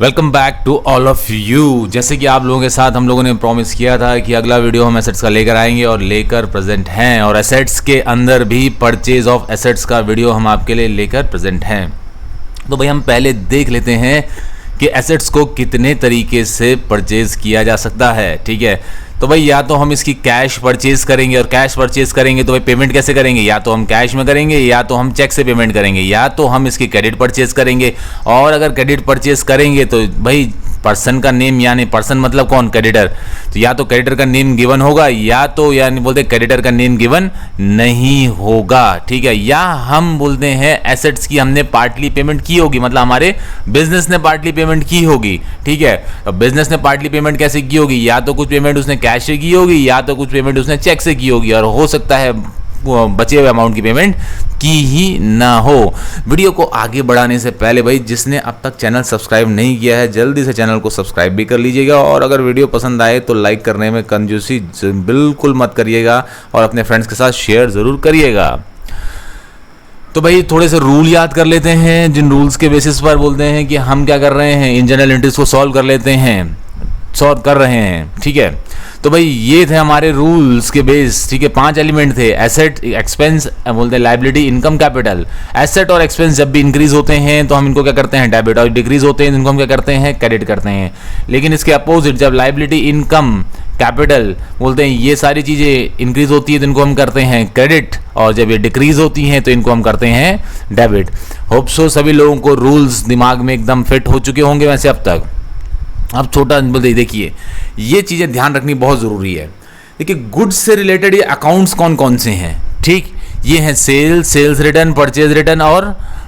Welcome back to all of you. जैसे कि आप लोगों के साथ हम लोगों ने प्रॉमिस किया था कि अगला वीडियो हम एसेट्स का लेकर आएंगे और लेकर प्रेजेंट हैं, और एसेट्स के अंदर भी परचेज ऑफ एसेट्स का वीडियो हम आपके लिए लेकर प्रेजेंट हैं। तो भाई हम पहले देख लेते हैं कि एसेट्स को कितने तरीके से परचेज किया जा सकता है। ठीक है, तो भाई या तो हम इसकी कैश परचेज करेंगे, और कैश परचेज करेंगे तो भाई पेमेंट कैसे करेंगे, या तो हम कैश में करेंगे या तो हम चेक से पेमेंट करेंगे, या तो हम इसकी क्रेडिट परचेज करेंगे। और अगर क्रेडिट परचेज करेंगे तो भाई पर्सन का नेम, यानी पर्सन मतलब कौन, क्रेडिटर, तो या तो क्रेडिटर का नेम गिवन होगा या तो यानी बोलते क्रेडिटर का नेम गिवन नहीं होगा। ठीक है, या हम बोलते हैं एसेट्स की हमने पार्टली पेमेंट की होगी, मतलब हमारे बिजनेस ने पार्टली पेमेंट की होगी। ठीक है, अब बिजनेस ने पार्टली पेमेंट कैसे की होगी, या तो कुछ पेमेंट उसने कैश से की होगी या तो कुछ पेमेंट उसने चेक से की होगी, और हो सकता है बचे हुए अमाउंट की पेमेंट की ही ना हो। वीडियो को आगे बढ़ाने से पहले भाई जिसने अब तक चैनल सब्सक्राइब नहीं किया है जल्दी से चैनल को सब्सक्राइब भी कर लीजिएगा, और अगर वीडियो पसंद आए तो लाइक करने में कंजूसी बिल्कुल मत करिएगा, और अपने फ्रेंड्स के साथ शेयर ज़रूर करिएगा। तो भाई थोड़े से रूल याद कर लेते हैं, जिन रूल्स के बेसिस पर बोलते हैं कि हम क्या कर रहे हैं, इन जनरल एंट्रीज को सॉल्व कर लेते हैं, सॉल्व कर रहे हैं। ठीक है, तो भाई ये थे हमारे रूल्स के बेस। ठीक है, 5 एलिमेंट थे, एसेट, एक्सपेंस, बोलते हैं लायबिलिटी, इनकम, कैपिटल। एसेट और एक्सपेंस जब भी इंक्रीज होते हैं तो हम इनको क्या करते हैं, डेबिट, और डिक्रीज होते हैं तो इनको हम क्या करते हैं, क्रेडिट करते हैं। लेकिन इसके अपोजिट जब लायबिलिटी, इनकम, कैपिटल बोलते हैं ये सारी चीज़ें इंक्रीज होती है तो इनको हम करते हैं क्रेडिट, और जब ये डिक्रीज होती हैं तो इनको हम करते हैं डेबिट। होप सो सभी लोगों को रूल्स दिमाग में एकदम फिट हो चुके होंगे वैसे अब तक। अब छोटा बोलते देखिए, ये चीज़ें ध्यान रखनी बहुत ज़रूरी है। देखिए गुड्स से रिलेटेड ये अकाउंट्स कौन कौन से हैं। ठीक, ये हैं सेल्स रिटर्न, परचेज रिटर्न, और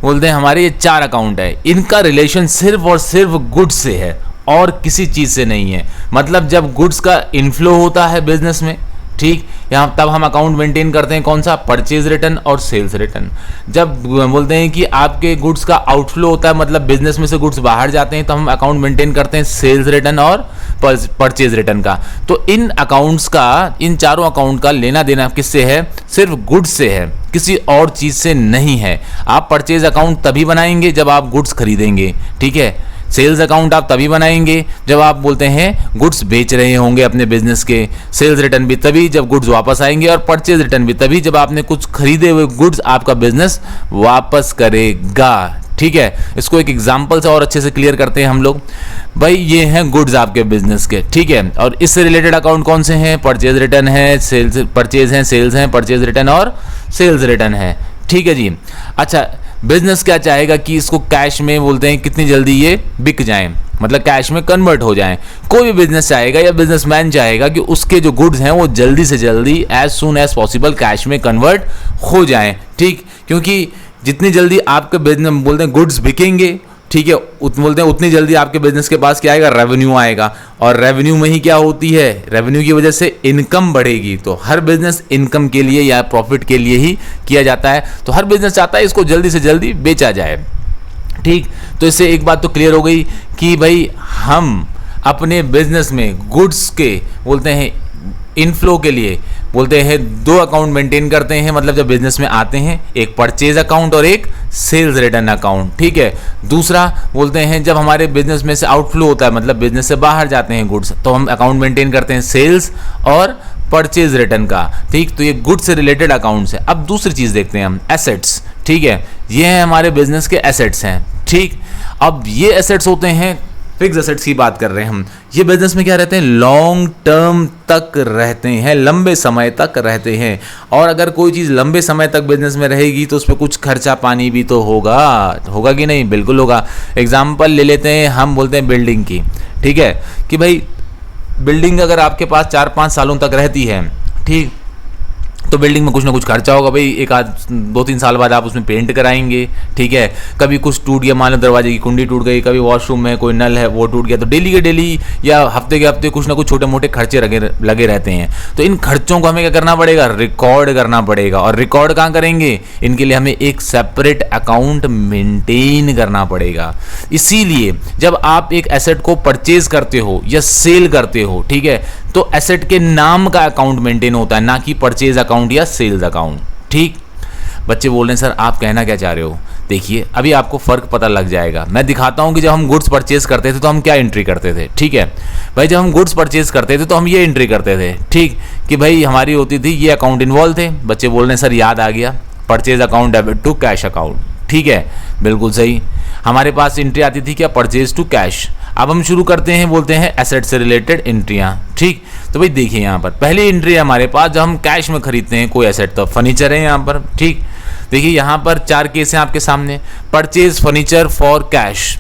बोलते हैं हमारे ये 4 अकाउंट है। इनका रिलेशन सिर्फ और सिर्फ गुड्स से है और किसी चीज़ से नहीं है। मतलब जब गुड्स का इनफ्लो होता है बिजनेस में, ठीक, यहाँ तब हम अकाउंट मेंटेन करते हैं कौन सा, परचेज रिटर्न और सेल्स रिटर्न। जब बोलते हैं कि आपके गुड्स का आउटफ्लो होता है, मतलब बिजनेस में से गुड्स बाहर जाते हैं, तो हम अकाउंट मेंटेन करते हैं सेल्स रिटर्न और परचेज रिटर्न का। तो इन अकाउंट्स का, इन चारों अकाउंट का लेना देना किससे है, सिर्फ गुड्स से है, किसी और चीज़ से नहीं है। आप परचेज अकाउंट तभी बनाएंगे जब आप गुड्स खरीदेंगे। ठीक है, सेल्स अकाउंट आप तभी बनाएंगे जब आप बोलते हैं गुड्स बेच रहे होंगे अपने बिजनेस के। सेल्स रिटर्न भी तभी जब गुड्स वापस आएंगे, और परचेज रिटर्न भी तभी जब आपने कुछ खरीदे हुए गुड्स आपका बिजनेस वापस करेगा। ठीक है, इसको एक एग्जांपल से और अच्छे से क्लियर करते हैं हम लोग। भाई ये हैं गुड्स आपके बिजनेस के, ठीक है, और इससे रिलेटेड अकाउंट कौन से हैं, परचेज रिटर्न है, सेल्स, परचेज हैं, सेल्स हैं, परचेज रिटर्न और सेल्स रिटर्न है। ठीक है जी। अच्छा, बिजनेस क्या चाहेगा कि इसको कैश में बोलते हैं कितनी जल्दी ये बिक जाएं, मतलब कैश में कन्वर्ट हो जाएं। कोई भी बिजनेस चाहेगा या बिजनेसमैन चाहेगा कि उसके जो गुड्स हैं वो जल्दी से जल्दी as soon as possible cash में कन्वर्ट हो जाएं। ठीक, क्योंकि जितनी जल्दी आपके बिजनेस बोलते हैं गुड्स बिकेंगे, ठीक है, बोलते हैं उतनी जल्दी आपके बिजनेस के पास क्या आएगा, रेवेन्यू आएगा, और रेवेन्यू में ही क्या होती है, रेवेन्यू की वजह से इनकम बढ़ेगी। तो हर बिजनेस इनकम के लिए या प्रॉफिट के लिए ही किया जाता है, तो हर बिजनेस चाहता है इसको जल्दी से जल्दी बेचा जाए। ठीक, तो इससे एक बात तो क्लियर हो गई कि भाई हम अपने बिजनेस में गुड्स के बोलते हैं इनफ्लो के लिए बोलते हैं 2 अकाउंट मेंटेन करते हैं, मतलब जब बिजनेस में आते हैं, एक परचेज अकाउंट और एक सेल्स रिटर्न अकाउंट। ठीक है, दूसरा बोलते हैं जब हमारे बिजनेस में से आउटफ्लो होता है, मतलब बिजनेस से बाहर जाते हैं गुड्स, तो हम अकाउंट मेंटेन करते हैं सेल्स और परचेज रिटर्न का। ठीक, तो ये गुड्स से रिलेटेड अकाउंट्स है। अब दूसरी चीज देखते हैं हम, एसेट्स। ठीक है, ये हैं हमारे बिजनेस के एसेट्स हैं। ठीक, अब ये एसेट्स होते हैं फिक्स एसेट्स की बात कर रहे हैं हम। ये बिजनेस में क्या रहते हैं, लॉन्ग टर्म तक रहते हैं, लंबे समय तक रहते हैं। और अगर कोई चीज़ लंबे समय तक बिजनेस में रहेगी तो उस पर कुछ खर्चा पानी भी तो होगा कि नहीं, बिल्कुल होगा। एग्जाम्पल ले लेते हैं, हम बोलते हैं बिल्डिंग की। ठीक है, कि भाई बिल्डिंग अगर आपके पास 4-5 सालों तक रहती है, ठीक, तो बिल्डिंग में कुछ ना कुछ खर्चा होगा भाई। एक आध 2-3 साल बाद आप उसमें पेंट कराएंगे। ठीक है, कभी कुछ टूट गया, मान लो दरवाजे की कुंडी टूट गई, कभी वॉशरूम में कोई नल है वो टूट गया, तो डेली के डेली या हफ्ते के हफ्ते कुछ ना कुछ छोटे मोटे खर्चे लगे रहते हैं। तो इन खर्चों को हमें क्या करना पड़ेगा, रिकॉर्ड करना पड़ेगा। और रिकॉर्ड कहाँ करेंगे, इनके लिए हमें एक सेपरेट अकाउंट मेंटेन करना पड़ेगा। इसीलिए जब आप एक एसेट को परचेज करते हो या सेल करते हो, ठीक है, तो एसेट के नाम का अकाउंट मेंटेन होता है, ना कि परचेज अकाउंट या सेल्स अकाउंट। ठीक, बच्चे बोल रहे हैं सर आप कहना क्या चाह रहे हो, देखिए अभी आपको फ़र्क पता लग जाएगा। मैं दिखाता हूँ कि जब हम गुड्स परचेज करते थे तो हम क्या एंट्री करते थे। ठीक है भाई, जब हम गुड्स परचेज करते थे तो हम ये एंट्री करते थे, ठीक, कि भाई हमारी होती थी ये अकाउंट इन्वॉल्व थे। बच्चे बोल रहे हैं सर याद आ गया, purchase account debit to cash account. ठीक है, बिल्कुल सही। हमारे पास एंट्री आती थी क्या, परचेज टू कैश। अब हम शुरू करते हैं, बोलते हैं एसेट से रिलेटेड एंट्रियाँ। ठीक, तो भाई देखिए यहाँ पर पहली एंट्री है हमारे पास जब हम कैश में खरीदते हैं कोई एसेट, तो फर्नीचर है यहाँ पर। ठीक, देखिए यहाँ पर 4 केस हैं आपके सामने, परचेज फर्नीचर फॉर कैश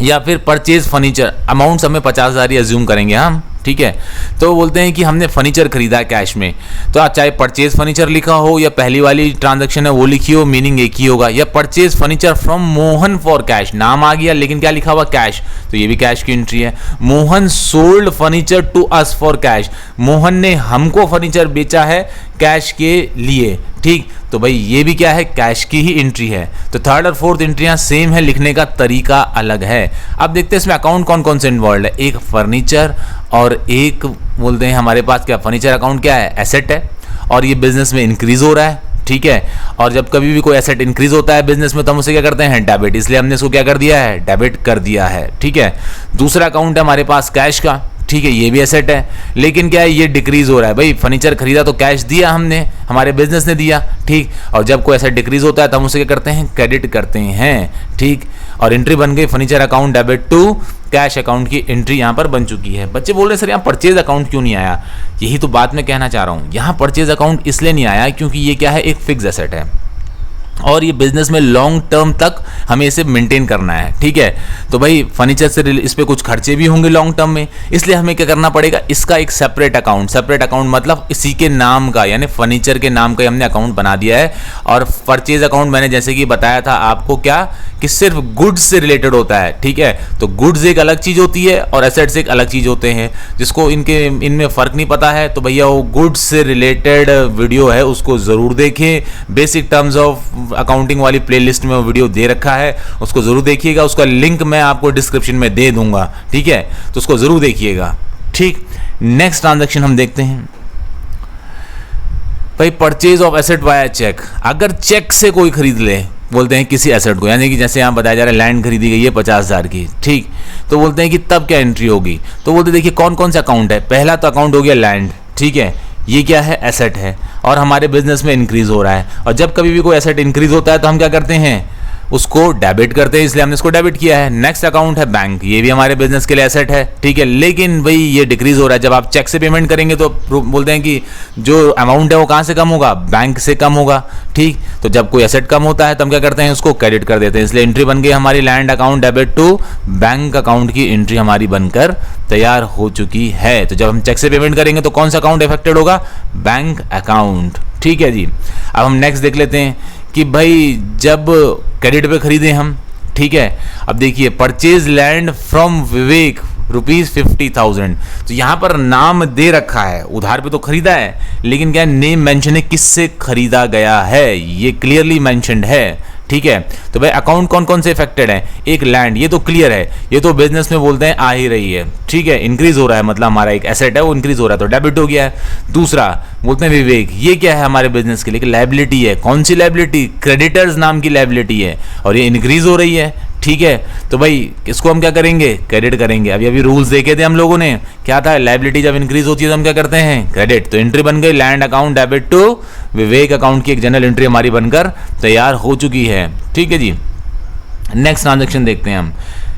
या फिर परचेज फर्नीचर। अमाउंट हमें 50,000 ही अज्यूम करेंगे हम। ठीक है, तो बोलते हैं कि हमने फर्नीचर खरीदा है कैश में, तो चाहे परचेज फर्नीचर लिखा हो या पहली वाली ट्रांजैक्शन है वो लिखी हो, मीनिंग एक ही होगा। या purchase furniture from Mohan for cash, नाम आ गया लेकिन क्या लिखा हुआ कैश, तो ये भी कैश की एंट्री है। Mohan sold furniture to us for cash, Mohan ने हमको फर्नीचर बेचा है कैश के लिए। ठीक, तो भाई ये भी क्या है, कैश की ही एंट्री है। तो थर्ड और फोर्थ एंट्रियां सेम है, लिखने का तरीका अलग है। अब देखते हैं इसमें अकाउंट कौन कौन से इन्वॉल्व है। एक फर्नीचर और एक बोलते हैं हमारे पास क्या, फर्नीचर अकाउंट क्या है, एसेट है और ये बिजनेस में इंक्रीज हो रहा है। ठीक है, और जब कभी भी कोई एसेट इंक्रीज होता है बिजनेस में तो हम उसे क्या करते हैं, डेबिट, इसलिए हमने इसको क्या कर दिया है, डेबिट कर दिया है। ठीक है, दूसरा अकाउंट है हमारे पास कैश का। ठीक है, ये भी एसेट है लेकिन क्या है, ये डिक्रीज हो रहा है। भाई फर्नीचर खरीदा तो कैश दिया हमने, हमारे बिजनेस ने दिया। ठीक, और जब कोई एसेट डिक्रीज होता है तो हम उसे क्या करते हैं, क्रेडिट करते हैं। ठीक, और एंट्री बन गई furniture account debit to cash account की एंट्री यहाँ पर बन चुकी है। बच्चे बोल रहे हैं सर यहाँ परचेज अकाउंट क्यों नहीं आया, यही तो बात मैं कहना चाह रहा हूँ। यहाँ परचेज अकाउंट इसलिए नहीं आया क्योंकि ये क्या है, एक फिक्स एसेट है और ये बिजनेस में लॉन्ग टर्म तक हमें इसे मेंटेन करना है। ठीक है, तो भाई फर्नीचर से इस पे कुछ खर्चे भी होंगे लॉन्ग टर्म में, इसलिए हमें क्या करना पड़ेगा, इसका एक सेपरेट अकाउंट मतलब इसी के नाम का, यानी फर्नीचर के नाम का हमने अकाउंट बना दिया है। और परचेज अकाउंट मैंने जैसे कि बताया था आपको क्या, कि सिर्फ गुड्स से रिलेटेड होता है। ठीक है, तो गुड्स एक अलग चीज होती है और एसेट्स एक अलग चीज होते हैं। जिसको इनमें फर्क नहीं पता है तो भैया वो गुड्स से रिलेटेड वीडियो है उसको जरूर देखें। बेसिक टर्म्स ऑफ अकाउंटिंग वाली प्लेलिस्ट में वो वीडियो दे रखा है, उसको जरूर देखिएगा। उसका लिंक मैं आपको डिस्क्रिप्शन में दे दूंगा। ठीक है, तो उसको जरूर देखिएगा। ठीक, नेक्स्ट ट्रांजैक्शन हम देखते हैं भाई, purchase of asset via cheque. अगर चेक से कोई खरीद ले, बोलते हैं किसी एसेट को, यानी कि जैसे यहाँ बताया जा रहा है लैंड खरीदी गई है 50,000 की। ठीक, तो बोलते हैं कि तब क्या एंट्री होगी, तो बोलते देखिए कौन कौन सा अकाउंट है। पहला तो अकाउंट हो गया लैंड। ठीक है, ये क्या है, एसेट है और हमारे बिजनेस में इंक्रीज हो रहा है। और जब कभी भी कोई एसेट इंक्रीज होता है तो हम क्या करते हैं, उसको डेबिट करते हैं, इसलिए हमने इसको डेबिट किया है। नेक्स्ट अकाउंट है बैंक, ये भी हमारे बिजनेस के लिए एसेट है। ठीक है, लेकिन भाई ये डिक्रीज हो रहा है। जब आप चेक से पेमेंट करेंगे तो बोलते हैं कि जो अमाउंट है वो कहाँ से कम होगा, बैंक से कम होगा। ठीक, तो जब कोई एसेट कम होता है तो हम क्या करते हैं, उसको क्रेडिट कर देते हैं। इसलिए एंट्री बन गई हमारी land account debit to bank account की एंट्री हमारी बनकर तैयार हो चुकी है। तो जब हम चेक से पेमेंट करेंगे तो कौन सा अकाउंट अफेक्टेड होगा, बैंक अकाउंट। ठीक है जी, अब हम नेक्स्ट देख लेते हैं कि भाई जब क्रेडिट पे खरीदे हम। ठीक है, अब देखिए परचेज लैंड फ्रॉम विवेक ₹50,000, तो यहाँ पर नाम दे रखा है, उधार पे तो खरीदा है लेकिन क्या नेम मेंशन है, किससे खरीदा गया है ये क्लियरली मेंशन्ड है। ठीक है, तो भाई अकाउंट कौन कौन से इफेक्टेड है, एक लैंड, ये तो क्लियर है, ये तो बिजनेस में बोलते हैं आ ही रही है। ठीक है, इंक्रीज हो रहा है, मतलब हमारा एक एसेट है वो इंक्रीज हो रहा है तो डेबिट हो गया है। दूसरा बोलते हैं विवेक, ये क्या है हमारे बिजनेस के लिए, लायबिलिटी है। कौन सी लायबिलिटी, क्रेडिटर्स नाम की लायबिलिटी है और ये इंक्रीज हो रही है। ठीक है, तो भाई इसको हम क्या करेंगे, क्रेडिट करेंगे। अभी रूल्स देखे थे हम लोगों ने, क्या था, लायबिलिटी जब इंक्रीज होती है तो हम क्या करते हैं, क्रेडिट। तो एंट्री बन गई land account debit to Vivek account की एक जनरल एंट्री हमारी बनकर तैयार हो चुकी है। ठीक है जी, नेक्स्ट ट्रांजैक्शन देखते हैं हम,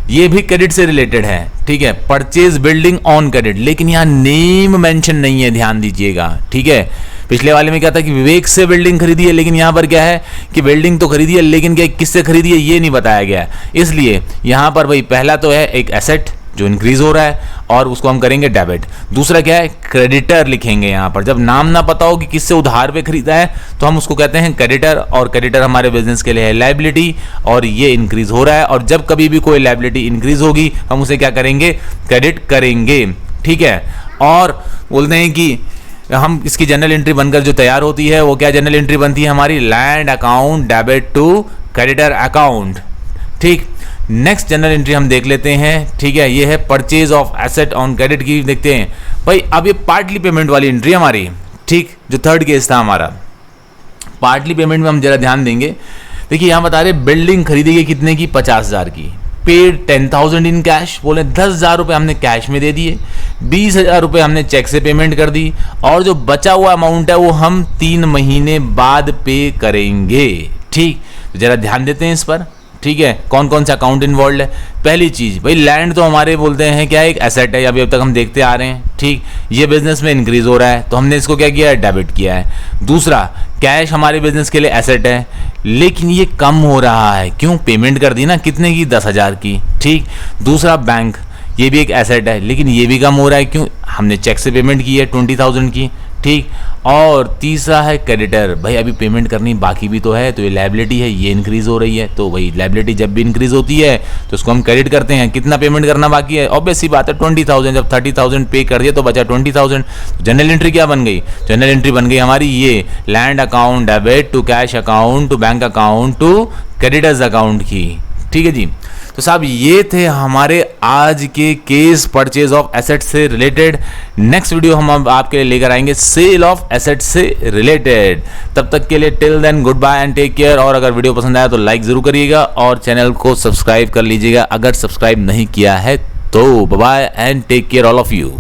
ये भी क्रेडिट से रिलेटेड है। ठीक है, परचेज बिल्डिंग ऑन क्रेडिट, लेकिन यहाँ नेम मेंशन नहीं है, ध्यान दीजिएगा। ठीक है, पिछले वाले में क्या था कि विवेक से बिल्डिंग खरीदी है, लेकिन यहाँ पर क्या है कि बिल्डिंग तो खरीदी है लेकिन क्या किससे खरीदी है ये नहीं बताया गया है। इसलिए यहाँ पर भाई पहला तो है एक एसेट जो इंक्रीज हो रहा है और उसको हम करेंगे डेबिट। दूसरा क्या है, क्रेडिटर लिखेंगे। यहाँ पर जब नाम ना पता हो कि किससे उधार पे खरीदा है तो हम उसको कहते हैं क्रेडिटर, और क्रेडिटर हमारे बिजनेस के लिए है लायबिलिटी और ये इंक्रीज हो रहा है। और जब कभी भी कोई लायबिलिटी इंक्रीज होगी हम उसे क्या करेंगे, क्रेडिट करेंगे। ठीक है, और बोलते हैं कि हम इसकी जनरल एंट्री बनकर जो तैयार होती है वो क्या जनरल एंट्री बनती है हमारी, land account debit to creditor account. ठीक, नेक्स्ट जनरल एंट्री हम देख लेते हैं। ठीक है, ये है purchase of asset on credit की देखते हैं भाई। अब ये पार्टली पेमेंट वाली एंट्री हमारी, ठीक, जो थर्ड केस था हमारा, पार्टली पेमेंट में हम जरा ध्यान देंगे देखिए यहाँ बता रहे बिल्डिंग खरीदी गई कितने की, 50,000 की। पेड 10,000 इन कैश, बोले 10,000 रुपये हमने कैश में दे दिए, 20,000 रुपये हमने चेक से पेमेंट कर दी, और जो बचा हुआ अमाउंट है वो हम 3 महीने बाद पे करेंगे। ठीक, तो जरा ध्यान देते हैं इस पर। ठीक है, कौन कौन सा अकाउंट इन्वॉल्व है। पहली चीज भाई, लैंड तो हमारे बोलते हैं क्या, एक एसेट है, अभी अब तक हम देखते आ रहे हैं। ठीक, ये बिजनेस में इंक्रीज हो रहा है तो हमने इसको क्या किया है, डेबिट किया है। दूसरा, कैश हमारे बिजनेस के लिए एसेट है, लेकिन ये कम हो रहा है, क्यों, पेमेंट कर दी ना, कितने की, 10,000 की। ठीक, दूसरा बैंक, ये भी एक एसेट है, लेकिन ये भी कम हो रहा है, क्यों, हमने चेक से पेमेंट की है 20,000 की। ठीक, और तीसरा है क्रेडिटर, भाई अभी पेमेंट करनी बाकी भी तो है, तो ये लायबिलिटी है, ये इंक्रीज हो रही है। तो भाई लायबिलिटी जब भी इंक्रीज होती है तो उसको हम क्रेडिट करते हैं। कितना पेमेंट करना बाकी है, ऑब्वियस सी बात है 20,000, जब 30,000 पे कर दिया तो बचा 20,000। जनरल एंट्री क्या बन गई, जनरल एंट्री बन गई हमारी ये, land account debit to cash account to bank account to creditors account की। ठीक है जी, तो साहब ये थे हमारे आज के केस परचेज ऑफ एसेट से रिलेटेड। नेक्स्ट वीडियो हम अब आपके लिए लेकर आएंगे सेल ऑफ एसेट से रिलेटेड। तब तक के लिए till then goodbye and take care. और अगर वीडियो पसंद आया तो लाइक जरूर करिएगा और चैनल को सब्सक्राइब कर लीजिएगा अगर सब्सक्राइब नहीं किया है तो। Bye bye and take care all of you.